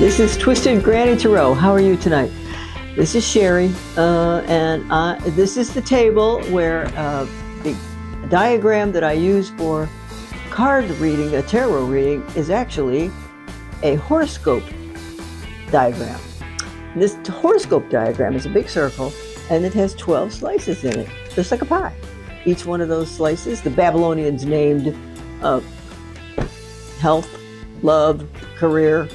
This is Twisted Granny Tarot. How are you tonight? This is Sherry, and this is the table where the diagram that I use for card reading, a tarot reading, is actually a horoscope diagram. This horoscope diagram is a big circle, and it has 12 slices in it, just like a pie. Each one of those slices, the Babylonians named health, love, career,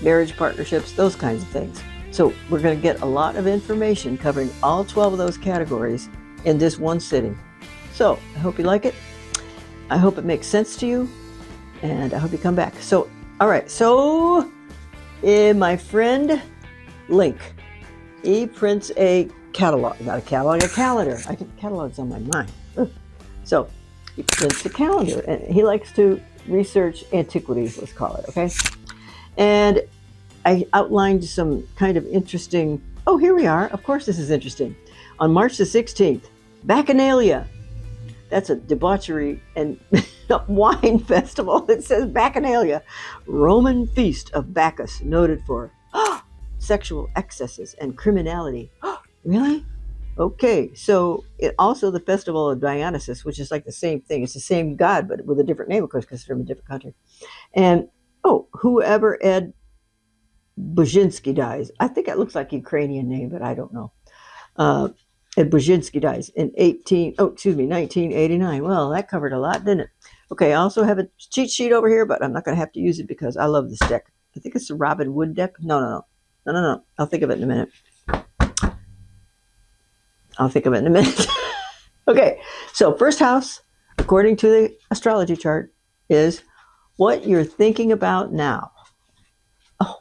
marriage partnerships, those kinds of things. So we're going to get a lot of information covering all 12 of those categories in this one sitting. So I hope you like it. I hope it makes sense to you, and I hope you come back. So, all right. So my friend Link, he prints a catalog, not a catalog, a calendar. I get catalogs on my mind. So he prints a calendar, and he likes to research antiquities, let's call it, okay? And I outlined some kind of interesting, oh, here we are. Of course this is interesting. On March the 16th, Bacchanalia. That's a debauchery and wine festival. It says Bacchanalia, Roman feast of Bacchus, noted for sexual excesses and criminality. Really? Okay, so it also the festival of Dionysus, which is like the same thing. It's the same god, but with a different name, of course, because it's from a different country. And whoever Ed Buzinski dies. I think it looks like a Ukrainian name, but I don't know. Ed Buzinski dies in 1989. Well, that covered a lot, didn't it? Okay, I also have a cheat sheet over here, but I'm not going to have to use it because I love this deck. I think it's the Robin Wood deck. No. I'll think of it in a minute. Okay, so first house, according to the astrology chart, is what you're thinking about now. Oh,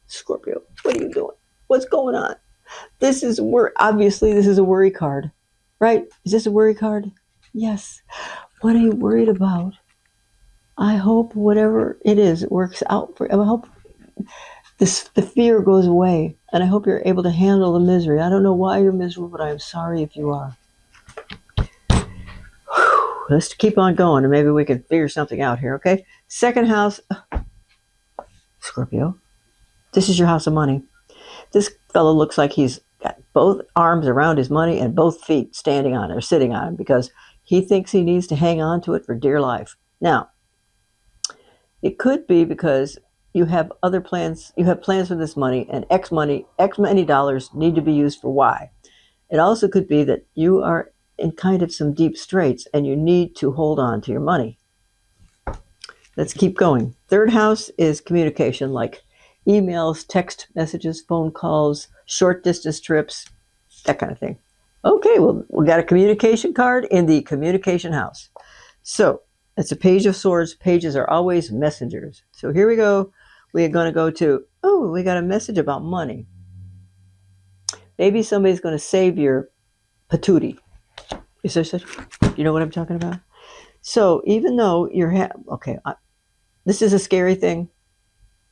Scorpio, what are you doing? What's going on? This is obviously this is a worry card, right? Is this a worry card? Yes. What are you worried about? I hope whatever it is, it works out for you. I hope the fear goes away, and I hope you're able to handle the misery. I don't know why you're miserable, but I'm sorry if you are. Let's keep on going, and maybe we can figure something out here, okay? Second house, Scorpio. This is your house of money. This fellow looks like he's got both arms around his money and both feet standing on it or sitting on it because he thinks he needs to hang on to it for dear life. Now, it could be because you have other plans. You have plans for this money, and X many dollars need to be used for Y. It also could be that you are in kind of some deep straits and you need to hold on to your money. Let's keep going. Third house is communication, like emails, text messages, phone calls, short distance trips, that kind of thing. Okay, well, we got a communication card in the communication house. So it's a page of swords. Pages are always messengers. So here we go. We are going to go to, we got a message about money. Maybe somebody's going to save your patootie. Is there such? You know what I'm talking about? So even though this is a scary thing.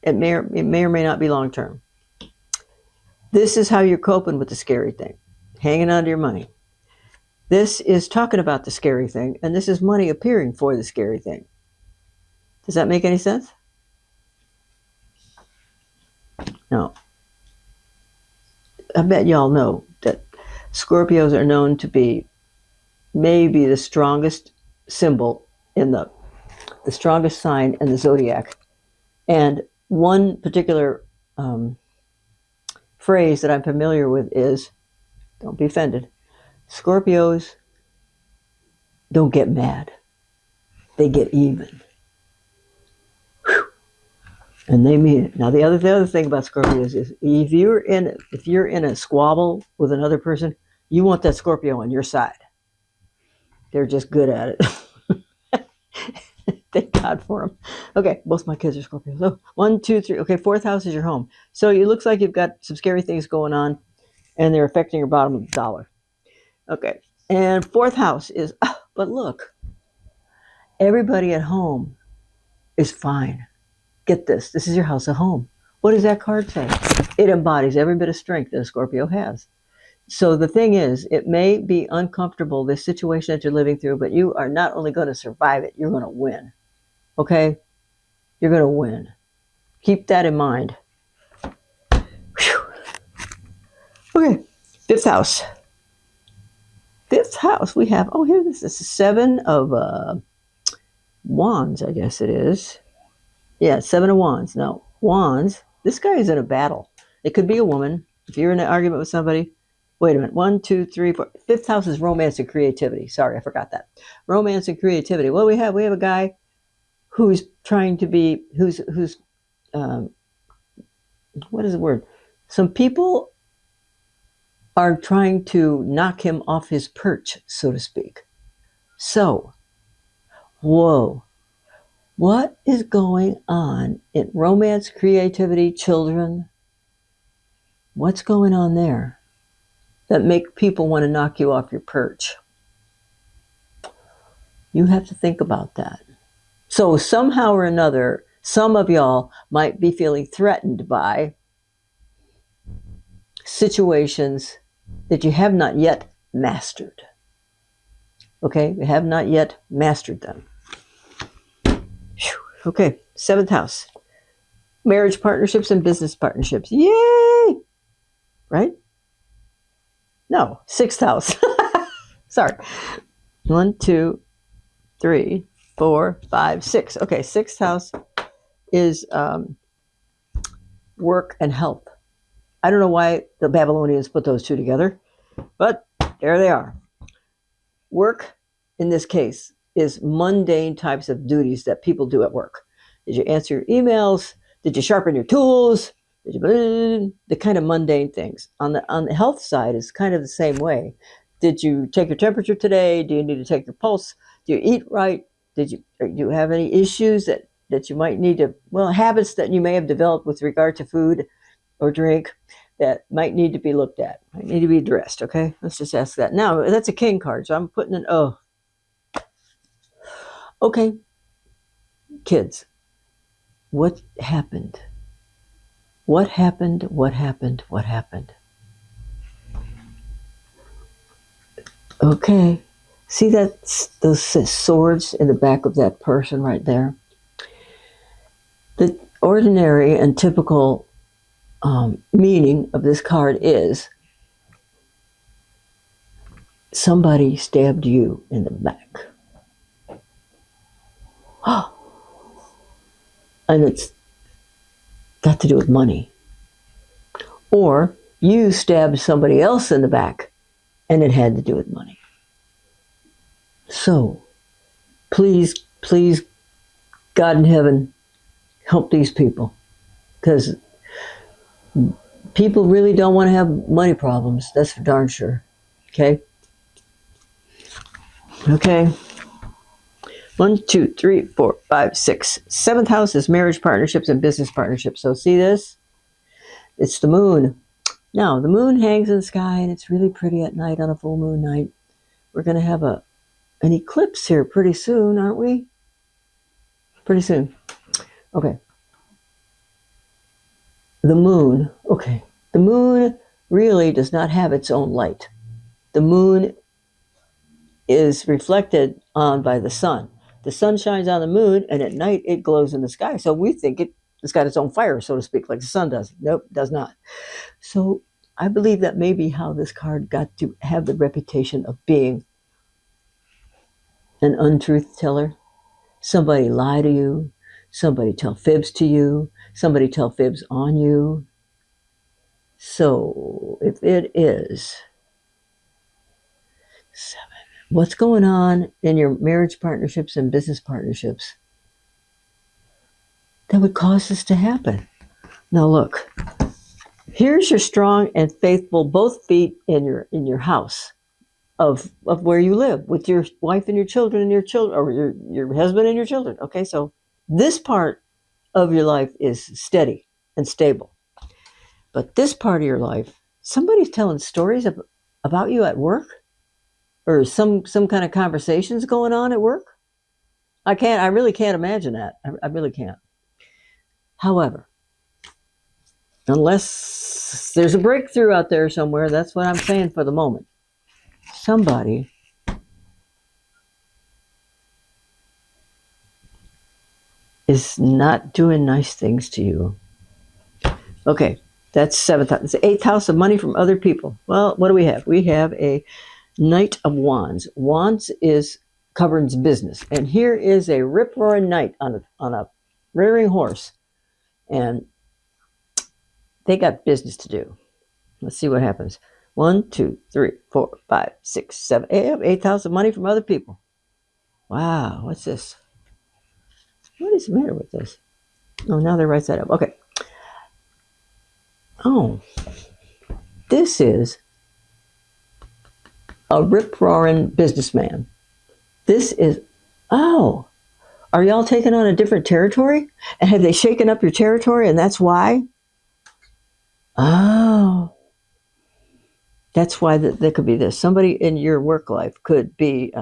It may or may not be long term. This is how you're coping with the scary thing, hanging on to your money. This is talking about the scary thing, and this is money appearing for the scary thing. Does that make any sense? No. I bet y'all know that Scorpios are known to be maybe the strongest symbol in the strongest sign in the zodiac. And one particular phrase that I'm familiar with is, don't be offended, Scorpios don't get mad. They get even. Whew. And they mean it. Now the other thing about Scorpios is if you're in a squabble with another person, you want that Scorpio on your side. They're just good at it. Thank God for them. Okay, both my kids are Scorpios. So 1, 2, 3. Okay, fourth house is your home. So it looks like you've got some scary things going on, and they're affecting your bottom of the dollar. Okay, and fourth house is, but look, everybody at home is fine. Get this. This is your house of home. What does that card say? It embodies every bit of strength that a Scorpio has. So the thing is, it may be uncomfortable, this situation that you're living through, but you are not only going to survive it, you're going to win. Okay? You're going to win. Keep that in mind. Whew. Okay, fifth house. Fifth house, we have, oh, here, this is 7 of wands, I guess it is. Yeah, 7 of wands. Now, wands, this guy is in a battle. It could be a woman. If you're in an argument with somebody, wait a minute, 1, 2, 3, 4. Fifth house is romance and creativity. Sorry, I forgot that. Romance and creativity. Well, we have a guy who's trying to be, what is the word? Some people are trying to knock him off his perch, so to speak. So, whoa, what is going on in romance, creativity, children? What's going on there that make people want to knock you off your perch? You have to think about that. So somehow or another, some of y'all might be feeling threatened by situations that you have not yet mastered. Okay, you have not yet mastered them. Whew. Okay, 7th house. Marriage partnerships and business partnerships. Yay! Right? No, 6th house. Sorry. 1, 2, 3, 4, 5, 6. Okay, 6th house is work and health. I don't know why the Babylonians put those two together, but there they are. Work, in this case, is mundane types of duties that people do at work. Did you answer your emails? Did you sharpen your tools? The kind of mundane things. On the health side, it's kind of the same way. Did you take your temperature today? Do you need to take your pulse? Do you eat right? Do you have any issues that you might need to, habits that you may have developed with regard to food or drink that might need to be looked at, might need to be addressed, okay? Let's just ask that. Now, that's a king card, so I'm putting an O. Okay, kids, what happened? What happened? What happened? What happened? Okay, see those swords in the back of that person right there? The ordinary and typical meaning of this card is somebody stabbed you in the back. And it's got to do with money. Or you stabbed somebody else in the back and it had to do with money. So, please, please, God in heaven, help these people. Because people really don't want to have money problems. That's for darn sure. Okay? Okay. 1, 2, 3, 4, 5, 6. 7th house is marriage partnerships and business partnerships. So see this? It's the moon. Now, the moon hangs in the sky and it's really pretty at night on a full moon night. We're going to have an eclipse here pretty soon, aren't we? Pretty soon. Okay. The moon. Okay. The moon really does not have its own light. The moon is reflected on by the sun. The sun shines on the moon, and at night it glows in the sky. So we think it's got its own fire, so to speak, like the sun does. Nope, it does not. So I believe that may be how this card got to have the reputation of being an untruth teller. Somebody lie to you. Somebody tell fibs to you. Somebody tell fibs on you. So if it is 7, what's going on in your marriage partnerships and business partnerships that would cause this to happen? Now look, here's your strong and faithful both feet in your house of where you live with your wife and your children or your husband and your children. Okay, so this part of your life is steady and stable. But this part of your life, somebody's telling stories about you at work? Or some kind of conversations going on at work? I really can't imagine that. I really can't. However, unless there's a breakthrough out there somewhere, that's what I'm saying for the moment. Somebody is not doing nice things to you. Okay, that's 7th house. It's the 8th house of money from other people. Well, what do we have? We have a Knight of Wands. Wands governs business. And here is a rip-roaring knight on a rearing horse. And they got business to do. Let's see what happens. 1, 2, 3, 4, 5, 6, 7, 8. 8th house of money from other people. Wow, what's this? What is the matter with this? Oh, now they're right side up. Okay. Oh, this is a rip-roaring businessman. This is, oh, are y'all taking on a different territory? And have they shaken up your territory and that's why? Oh, that's why there could be this. Somebody in your work life could be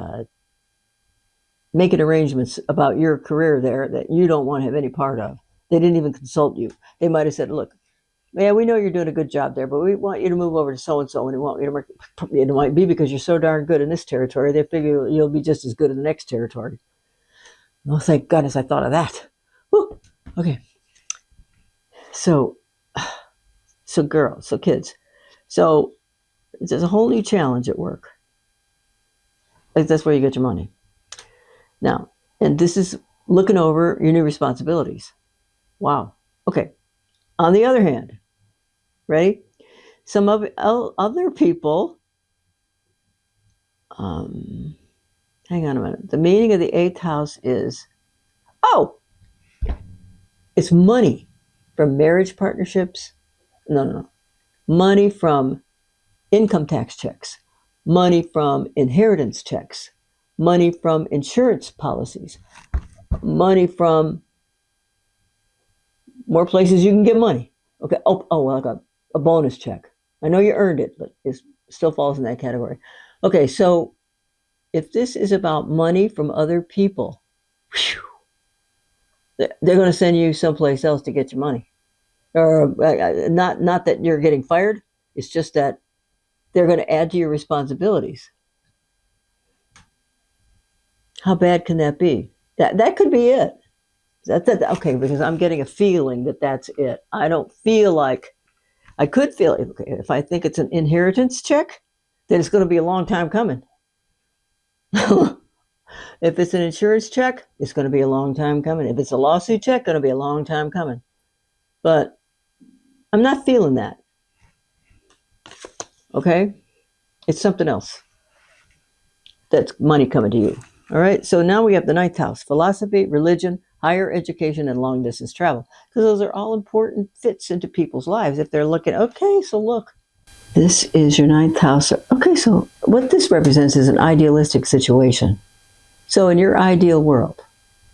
making arrangements about your career there that you don't want to have any part of. They didn't even consult you. They might have said, look, yeah, we know you're doing a good job there, but we want you to move over to so-and-so, and we want you to work. It might be because you're so darn good in this territory, they figure you'll be just as good in the next territory. Oh, thank goodness I thought of that. Woo. Okay. So girls, so kids. So there's a whole new challenge at work. That's where you get your money. Now, and this is looking over your new responsibilities. Wow. Okay. On the other hand, ready? Some of other people, hang on a minute. The meaning of the 8th house is, it's money from marriage partnerships. No. Money from income tax checks, money from inheritance checks, money from insurance policies, money from more places you can get money. Okay. Like a bonus check. I know you earned it, but it still falls in that category. Okay, so if this is about money from other people, they're going to send you someplace else to get your money. Or not that you're getting fired. It's just that they're going to add to your responsibilities. How bad can that be? That could be it. Okay, because I'm getting a feeling that that's it. I don't feel like, I could feel, okay, if I think it's an inheritance check, then it's going to be a long time coming. If it's an insurance check, it's going to be a long time coming. If it's a lawsuit check, going to be a long time coming. But I'm not feeling that. Okay? It's something else. That's money coming to you. All right? So now we have the 9th house, philosophy, religion, higher education, and long distance travel. Because those are all important fits into people's lives. If they're looking, okay, so look, this is your 9th house. Okay, so what this represents is an idealistic situation. So in your ideal world,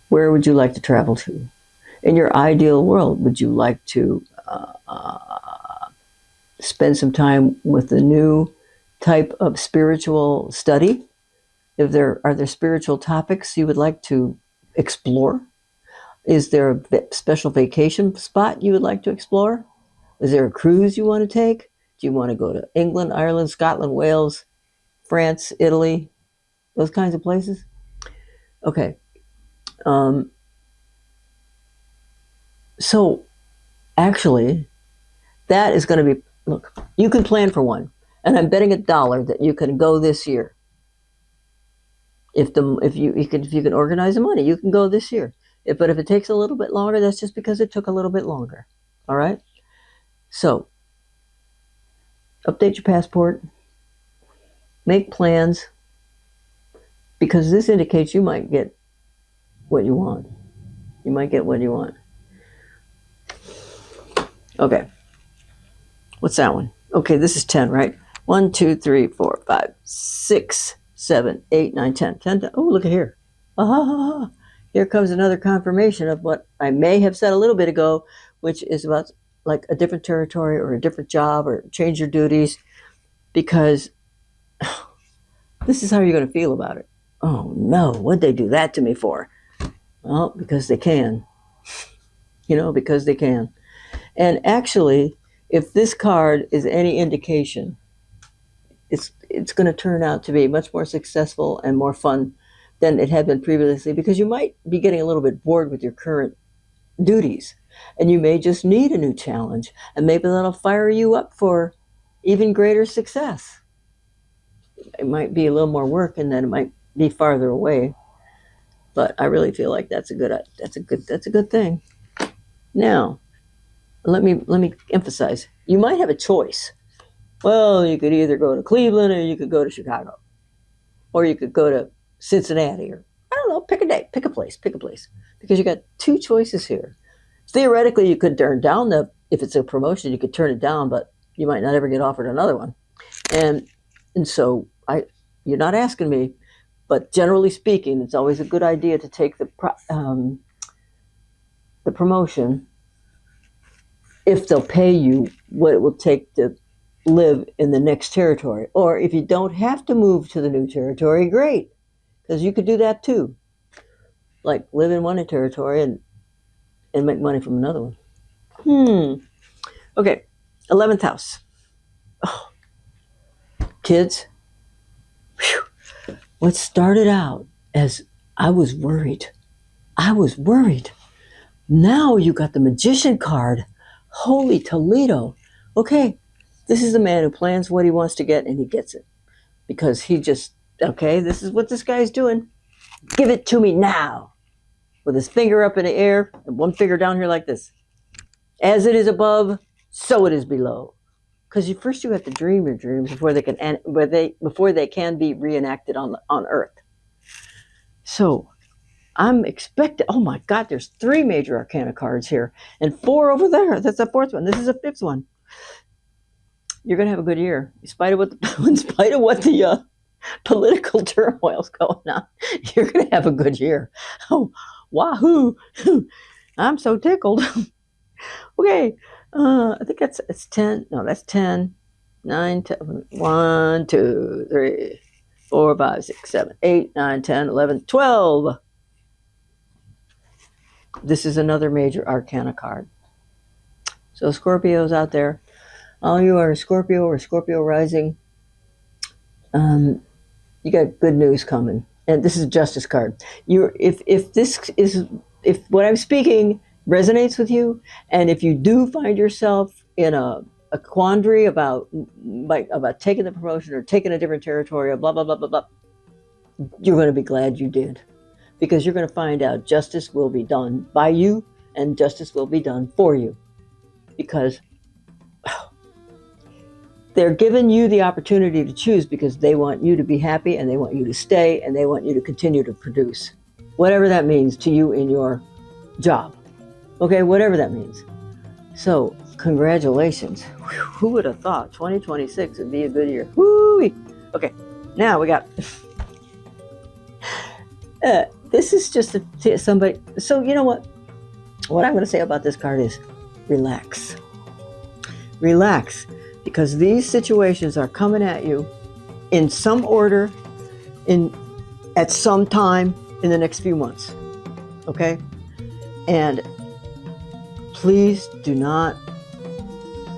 where would you like to travel to? In your ideal world, would you like to spend some time with the new type of spiritual study? Are there spiritual topics you would like to explore? Is there a special vacation spot you would like to explore? Is there a cruise you want to take? Do you want to go to England, Ireland, Scotland, Wales, France, Italy, those kinds of places? Okay. So actually, that is going to be, look, you can plan for one. And I'm betting $1 that you can go this year. If you can organize the money, you can go this year. But if it takes a little bit longer, that's just because it took a little bit longer. All right? So, update your passport. Make plans. Because this indicates you might get what you want. You might get what you want. Okay. What's that one? Okay, this is 10, right? 1, 2, 3, 4, 5, 6, 7, 8, 9, 10. 10. Oh, look at here. Ah, here comes another confirmation of what I may have said a little bit ago, which is about like a different territory or a different job or change your duties, because this is how you're going to feel about it. Oh no, what'd they do that to me for? Well, because they can. Because they can. And actually, if this card is any indication, it's going to turn out to be much more successful and more fun than it had been previously, because you might be getting a little bit bored with your current duties. And you may just need a new challenge. And maybe that'll fire you up for even greater success. It might be a little more work, and then it might be farther away. But I really feel like that's a good thing. Now, let me emphasize. You might have a choice. Well, you could either go to Cleveland or you could go to Chicago. Or you could go to Cincinnati, or I don't know, pick a day, pick a place. Because you got two choices here. Theoretically, you could turn down if it's a promotion, you could turn it down, but you might not ever get offered another one. And so you're not asking me, but generally speaking, it's always a good idea to take the promotion if they'll pay you what it will take to live in the next territory. Or if you don't have to move to the new territory, great, because you could do that too. Like live in one territory and make money from another one. Okay, 11th house. Oh. Kids, what started out as I was worried. Now you got the Magician card. Holy Toledo. Okay, this is the man who plans what he wants to get, and he gets it. Because he just, okay, this is what this guy's doing. Give it to me now. With his finger up in the air and one finger down here like this. As it is above, so it is below. Because first you have to dream your dreams before they can be reenacted on Earth. So I'm expecting, oh my God, there's 3 major arcana cards here and 4 over there. That's the 4th one. This is a 5th one. You're going to have a good year. In spite of what the political turmoil's going on, you're going to have a good year. Oh, wahoo. I'm so tickled. Okay. I think it's 10. No, that's 10, 9, 10, 1, 2, 3, 4, 5, 6, 7, 8, 9, 10, 11, 12. This is another major arcana card. So Scorpios out there, all you are a Scorpio or Scorpio rising, you got good news coming. And this is a Justice card. If what I'm speaking resonates with you, and if you do find yourself in a quandary about taking the promotion or taking a different territory or blah, blah, blah, blah, blah, you're going to be glad you did. Because you're going to find out justice will be done by you and justice will be done for you. Because they're giving you the opportunity to choose because they want you to be happy and they want you to stay and they want you to continue to produce. Whatever that means to you in your job. Okay, whatever that means. So, congratulations. Whew, who would have thought 2026 would be a good year? Woo-wee. Okay, now we got... this is just somebody... So, you know what? What I'm going to say about this card is relax. Relax. Because these situations are coming at you in some order, at some time in the next few months. Okay? And please do not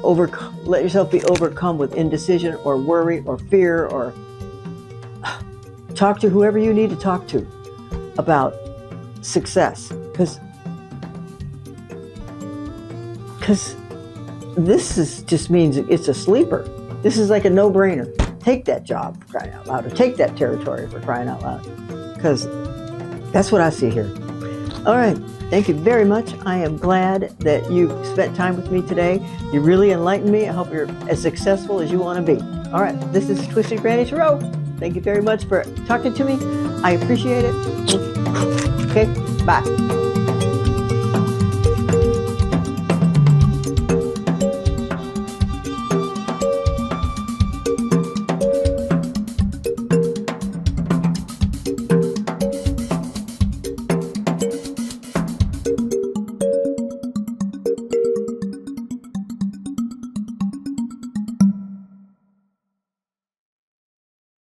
let yourself be overcome with indecision or worry or fear, or talk to whoever you need to talk to about success. Because this just means it's a sleeper. This is like a no-brainer. Take that job, for crying out loud, or take that territory, for crying out loud. Because that's what I see here. All right. Thank you very much. I am glad that you spent time with me today. You really enlightened me. I hope you're as successful as you want to be. All right. This is Twisted Granny Tarot. Thank you very much for talking to me. I appreciate it. Okay. Bye.